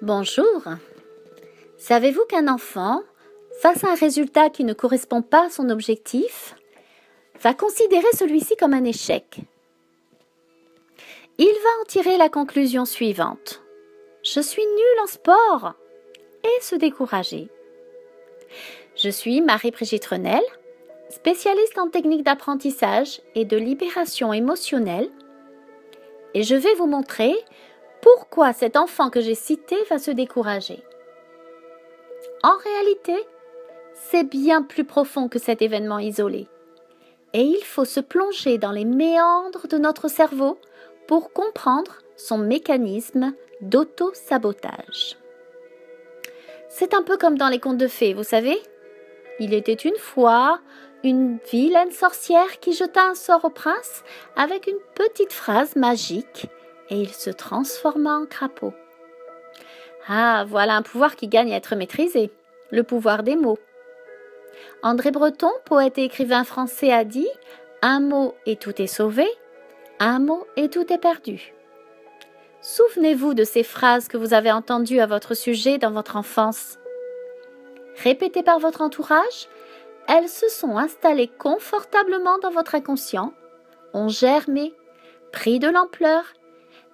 Bonjour. Savez-vous qu'un enfant, face à un résultat qui ne correspond pas à son objectif, va considérer celui-ci comme un échec? Il va en tirer la conclusion suivante. Je suis nul en sport et se décourager. Je suis Marie-Brigitte Renel, spécialiste en techniques d'apprentissage et de libération émotionnelle, et je vais vous montrer pourquoi cet enfant que j'ai cité va se décourager. En réalité, c'est bien plus profond que cet événement isolé, et il faut se plonger dans les méandres de notre cerveau pour comprendre son mécanisme d'auto-sabotage. C'est un peu comme dans les contes de fées, vous savez? Il était une fois une vilaine sorcière qui jeta un sort au prince avec une petite phrase magique et il se transforma en crapaud. Ah, voilà un pouvoir qui gagne à être maîtrisé, le pouvoir des mots. André Breton, poète et écrivain français, a dit « Un mot et tout est sauvé, un mot et tout est perdu ». Souvenez-vous de ces phrases que vous avez entendues à votre sujet dans votre enfance. Répétées par votre entourage, elles se sont installées confortablement dans votre inconscient, ont germé, pris de l'ampleur,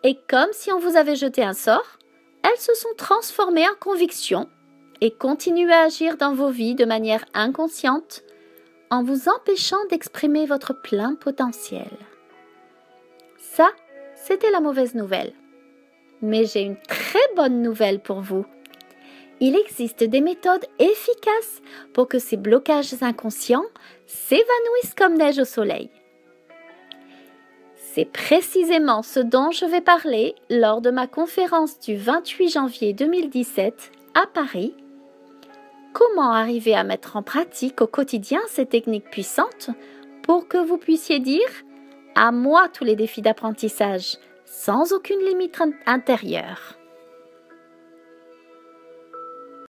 et comme si on vous avait jeté un sort, elles se sont transformées en convictions et continuent à agir dans vos vies de manière inconsciente en vous empêchant d'exprimer votre plein potentiel. Ça, c'était la mauvaise nouvelle. Mais j'ai une très bonne nouvelle pour vous. Il existe des méthodes efficaces pour que ces blocages inconscients s'évanouissent comme neige au soleil. C'est précisément ce dont je vais parler lors de ma conférence du 28 janvier 2017 à Paris. Comment arriver à mettre en pratique au quotidien ces techniques puissantes pour que vous puissiez dire « À moi tous les défis d'apprentissage » sans aucune limite intérieure.